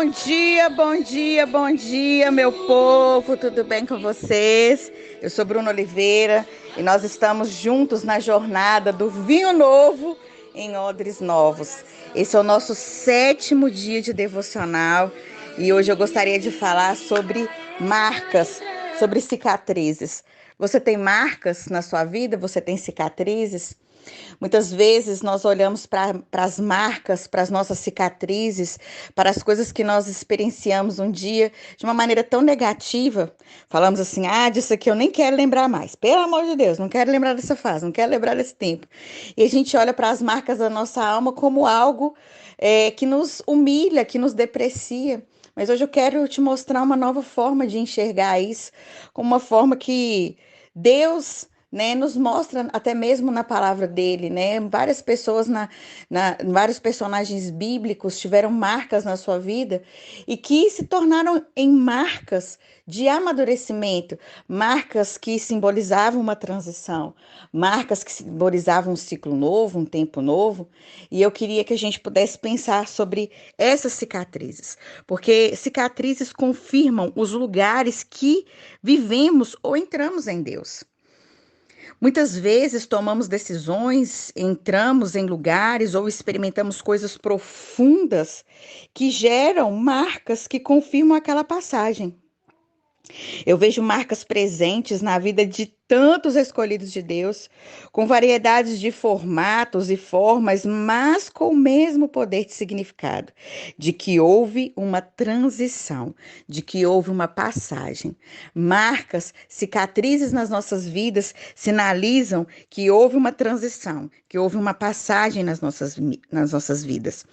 bom dia, bom dia, meu povo, tudo bem com vocês? Eu sou Bruna Oliveira e nós estamos juntos na jornada do vinho novo em odres novos. Esse é o nosso 7º dia de devocional e hoje eu gostaria de falar sobre marcas, sobre cicatrizes. Você tem marcas na sua vida? Você tem cicatrizes? Muitas vezes nós olhamos para as marcas, para as nossas cicatrizes, para as coisas que nós experienciamos um dia de uma maneira tão negativa. Falamos assim: disso aqui eu nem quero lembrar mais. Pelo amor de Deus, não quero lembrar dessa fase, não quero lembrar desse tempo. E a gente olha para as marcas da nossa alma como algo que nos humilha, que nos deprecia. Mas hoje eu quero te mostrar uma nova forma de enxergar isso, como uma forma que Deus, né, nos mostra até mesmo na palavra dele, né? Várias pessoas vários personagens bíblicos tiveram marcas na sua vida e que se tornaram em marcas de amadurecimento, marcas que simbolizavam uma transição, marcas que simbolizavam um ciclo novo, um tempo novo. E eu queria que a gente pudesse pensar sobre essas cicatrizes, porque cicatrizes confirmam os lugares que vivemos ou entramos em Deus. Muitas vezes tomamos decisões, entramos em lugares ou experimentamos coisas profundas que geram marcas que confirmam aquela passagem. Eu vejo marcas presentes na vida de tantos escolhidos de Deus, com variedades de formatos e formas, mas com o mesmo poder de significado, de que houve uma transição, de que houve uma passagem. Marcas, cicatrizes nas nossas vidas sinalizam que houve uma transição, que houve uma passagem nas nossas vidas.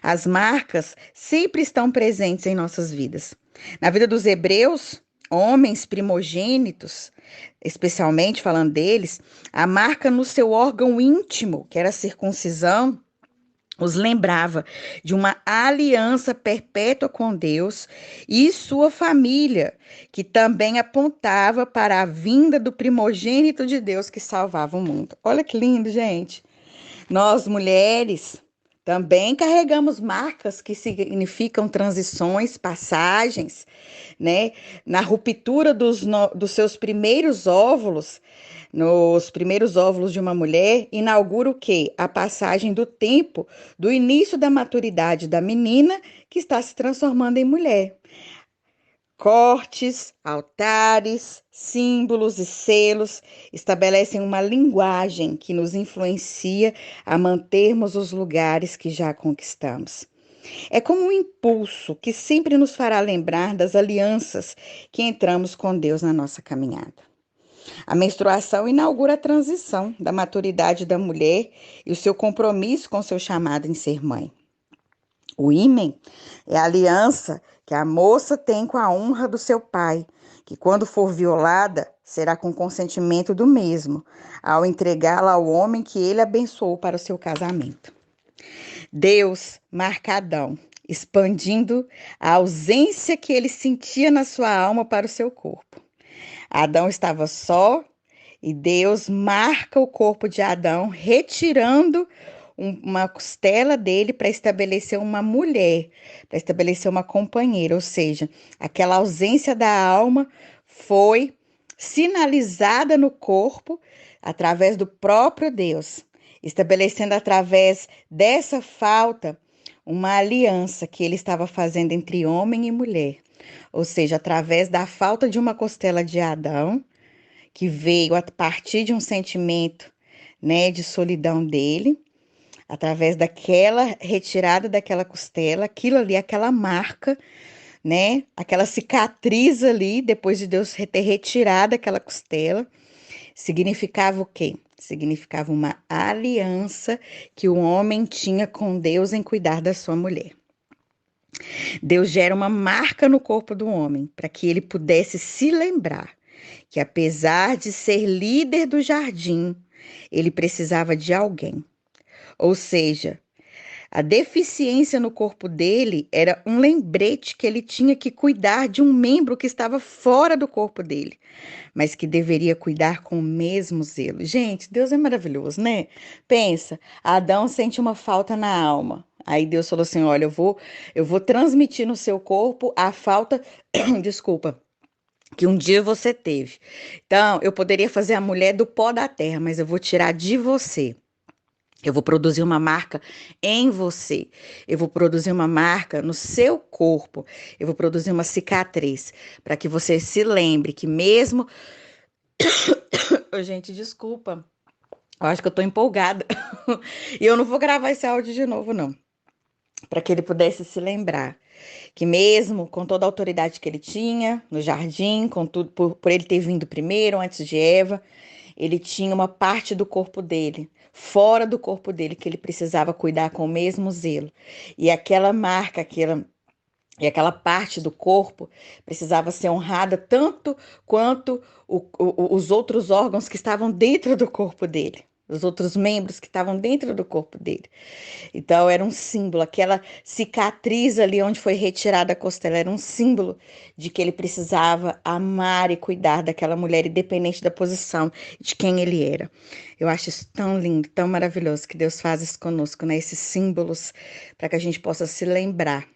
As marcas sempre estão presentes em nossas vidas. Na vida dos hebreus, homens primogênitos, especialmente falando deles, a marca no seu órgão íntimo, que era a circuncisão, os lembrava de uma aliança perpétua com Deus e sua família, que também apontava para a vinda do primogênito de Deus que salvava o mundo. Olha que lindo, gente. Nós, mulheres, também carregamos marcas que significam transições, passagens, né? Na ruptura dos seus primeiros óvulos, nos primeiros óvulos de uma mulher, inaugura o quê? A passagem do tempo, do início da maturidade da menina que está se transformando em mulher. Cortes, altares, símbolos e selos estabelecem uma linguagem que nos influencia a mantermos os lugares que já conquistamos. É como um impulso que sempre nos fará lembrar das alianças que entramos com Deus na nossa caminhada. A menstruação inaugura a transição da maturidade da mulher e o seu compromisso com seu chamado em ser mãe. O ímen é a aliança que a moça tem com a honra do seu pai, que quando for violada, será com consentimento do mesmo, ao entregá-la ao homem que ele abençoou para o seu casamento. Deus marca Adão, expandindo a ausência que ele sentia na sua alma para o seu corpo. Adão estava só e Deus marca o corpo de Adão, retirando uma costela dele para estabelecer uma mulher, para estabelecer uma companheira, ou seja, aquela ausência da alma foi sinalizada no corpo através do próprio Deus, estabelecendo através dessa falta uma aliança que ele estava fazendo entre homem e mulher, ou seja, através da falta de uma costela de Adão, que veio a partir de um sentimento, né, de solidão dele, através daquela retirada daquela costela, aquilo ali, aquela marca, né, aquela cicatriz ali, depois de Deus ter retirado aquela costela, significava o quê? Significava uma aliança que o homem tinha com Deus em cuidar da sua mulher. Deus gera uma marca no corpo do homem para que ele pudesse se lembrar que, apesar de ser líder do jardim, ele precisava de alguém. Ou seja, a deficiência no corpo dele era um lembrete que ele tinha que cuidar de um membro que estava fora do corpo dele, mas que deveria cuidar com o mesmo zelo. Gente, Deus é maravilhoso, né? Pensa, Adão sente uma falta na alma. Aí Deus falou assim: olha, eu vou transmitir no seu corpo a falta, desculpa, que um dia você teve. Então, eu poderia fazer a mulher do pó da terra, mas eu vou tirar de você. Eu vou produzir uma marca em você. Eu vou produzir uma marca no seu corpo. Eu vou produzir uma cicatriz para que você se lembre que mesmo. Ô, gente, desculpa. Eu acho que eu tô empolgada. E eu não vou gravar esse áudio de novo, não. Para que ele pudesse se lembrar que mesmo com toda a autoridade que ele tinha no jardim, com tudo, por ele ter vindo primeiro, antes de Eva, ele tinha uma parte do corpo dele, fora do corpo dele, que ele precisava cuidar com o mesmo zelo. E aquela marca, aquela parte do corpo precisava ser honrada tanto quanto os outros órgãos que estavam dentro do corpo dele. Os outros membros que estavam dentro do corpo dele. Então, era um símbolo, aquela cicatriz ali onde foi retirada a costela, era um símbolo de que ele precisava amar e cuidar daquela mulher, independente da posição de quem ele era. Eu acho isso tão lindo, tão maravilhoso que Deus faz isso conosco, né? Esses símbolos, para que a gente possa se lembrar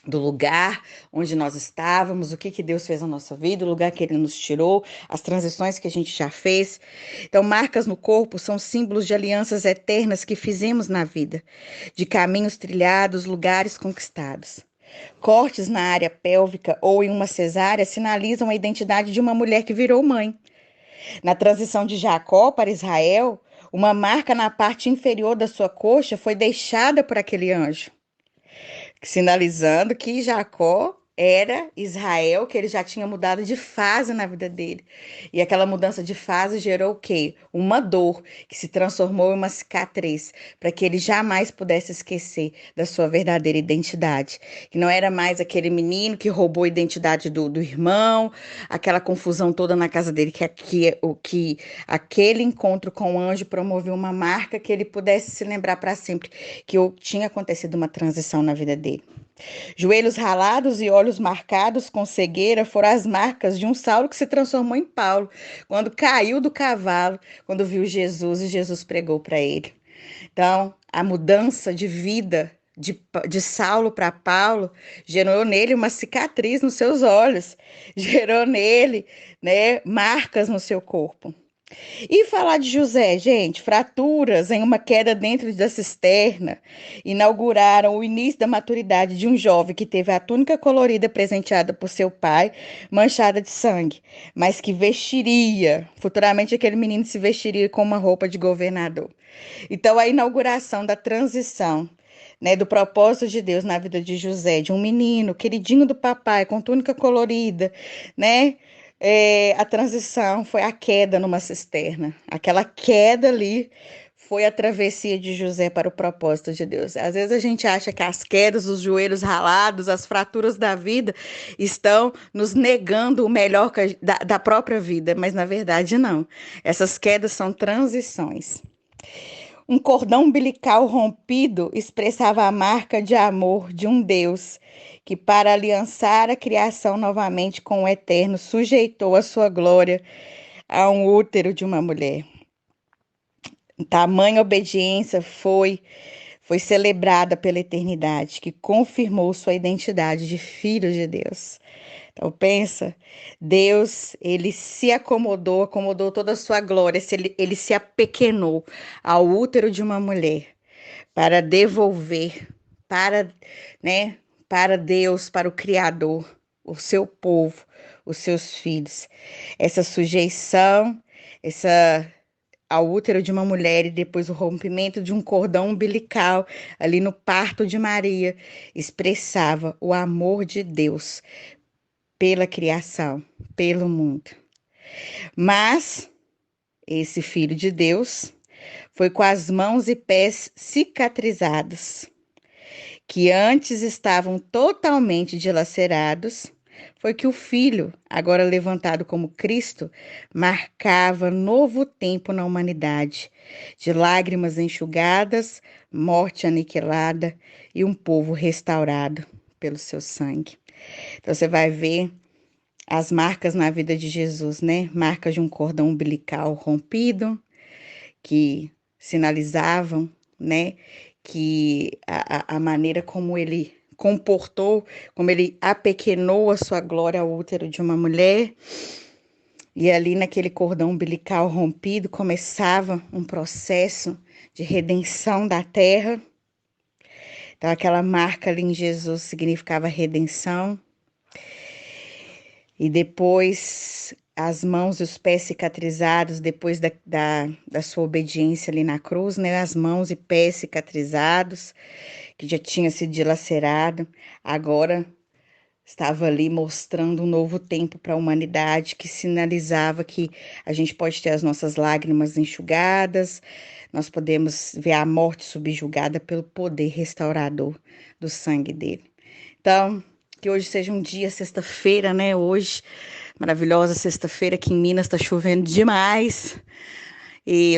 do lugar onde nós estávamos, o que Deus fez na nossa vida, o lugar que Ele nos tirou, as transições que a gente já fez. Então, marcas no corpo são símbolos de alianças eternas que fizemos na vida, de caminhos trilhados, lugares conquistados. Cortes na área pélvica ou em uma cesárea sinalizam a identidade de uma mulher que virou mãe. Na transição de Jacó para Israel, uma marca na parte inferior da sua coxa foi deixada por aquele anjo, sinalizando que Jacó era Israel, que ele já tinha mudado de fase na vida dele. E aquela mudança de fase gerou o quê? Uma dor que se transformou em uma cicatriz, para que ele jamais pudesse esquecer da sua verdadeira identidade. Que não era mais aquele menino que roubou a identidade do irmão, aquela confusão toda na casa dele, que aquele encontro com o anjo promoveu uma marca que ele pudesse se lembrar para sempre que tinha acontecido uma transição na vida dele. Joelhos ralados e olhos marcados com cegueira foram as marcas de um Saulo que se transformou em Paulo, quando caiu do cavalo, quando viu Jesus e Jesus pregou para ele. Então, a mudança de vida de Saulo para Paulo gerou nele uma cicatriz nos seus olhos, gerou nele, né, marcas no seu corpo. E falar de José, gente, fraturas em uma queda dentro da cisterna inauguraram o início da maturidade de um jovem que teve a túnica colorida presenteada por seu pai, manchada de sangue, mas que vestiria, futuramente aquele menino se vestiria com uma roupa de governador. Então, a inauguração da transição, né, do propósito de Deus na vida de José, de um menino queridinho do papai, com túnica colorida, né? A transição foi a queda numa cisterna. Aquela queda ali foi a travessia de José para o propósito de Deus. Às vezes a gente acha que as quedas, os joelhos ralados, as fraturas da vida estão nos negando o melhor da própria vida, mas na verdade não. Essas quedas são transições. Um cordão umbilical rompido expressava a marca de amor de um Deus que, para aliançar a criação novamente com o Eterno, sujeitou a sua glória a um útero de uma mulher. Tamanha obediência foi celebrada pela eternidade, que confirmou sua identidade de filho de Deus. Então pensa, Deus, ele se acomodou toda a sua glória, ele se apequenou ao útero de uma mulher para devolver né, para Deus, para o Criador, o seu povo, os seus filhos. Essa sujeição, ao útero de uma mulher e depois o rompimento de um cordão umbilical ali no parto de Maria, expressava o amor de Deus pela criação, pelo mundo. Mas esse filho de Deus foi com as mãos e pés cicatrizados, que antes estavam totalmente dilacerados, foi que o Filho, agora levantado como Cristo, marcava novo tempo na humanidade, de lágrimas enxugadas, morte aniquilada e um povo restaurado pelo seu sangue. Então você vai ver as marcas na vida de Jesus, né? Marcas de um cordão umbilical rompido, que sinalizavam, né, que a maneira como ele comportou, como ele apequenou a sua glória ao útero de uma mulher, e ali naquele cordão umbilical rompido começava um processo de redenção da terra. Então aquela marca ali em Jesus significava redenção. E depois as mãos e os pés cicatrizados, depois da sua obediência ali na cruz, né? As mãos e pés cicatrizados, que já tinha sido dilacerado, agora estava ali mostrando um novo tempo para a humanidade, que sinalizava que a gente pode ter as nossas lágrimas enxugadas, nós podemos ver a morte subjugada pelo poder restaurador do sangue dele. Então, que hoje seja um dia, sexta-feira, né? Hoje, maravilhosa sexta-feira, aqui em Minas está chovendo demais. E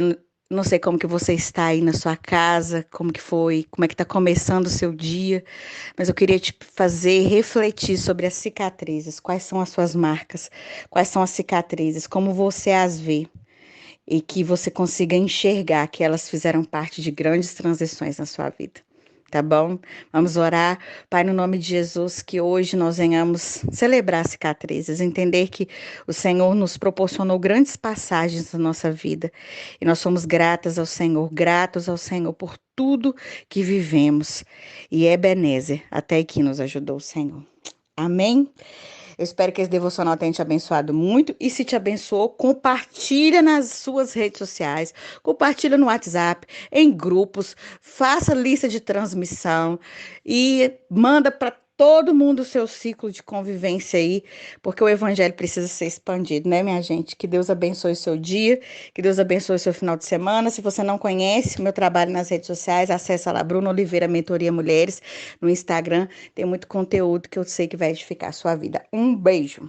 não sei como que você está aí na sua casa, como que foi, como é que está começando o seu dia, mas eu queria te fazer refletir sobre as cicatrizes, quais são as suas marcas, quais são as cicatrizes, como você as vê, e que você consiga enxergar que elas fizeram parte de grandes transições na sua vida. Tá bom? Vamos orar. Pai, no nome de Jesus, que hoje nós venhamos celebrar cicatrizes, entender que o Senhor nos proporcionou grandes passagens na nossa vida e nós somos gratos ao Senhor por tudo que vivemos. E Ebenezer, até aqui nos ajudou o Senhor. Amém? Eu espero que esse devocional tenha te abençoado muito. E se te abençoou, compartilha nas suas redes sociais, compartilha no WhatsApp, em grupos, faça lista de transmissão e manda para todo mundo o seu ciclo de convivência aí, porque o evangelho precisa ser expandido, né, minha gente? Que Deus abençoe o seu dia, que Deus abençoe o seu final de semana. Se você não conhece o meu trabalho nas redes sociais, acessa lá, Bruno Oliveira Mentoria Mulheres, no Instagram. Tem muito conteúdo que eu sei que vai edificar a sua vida. Um beijo!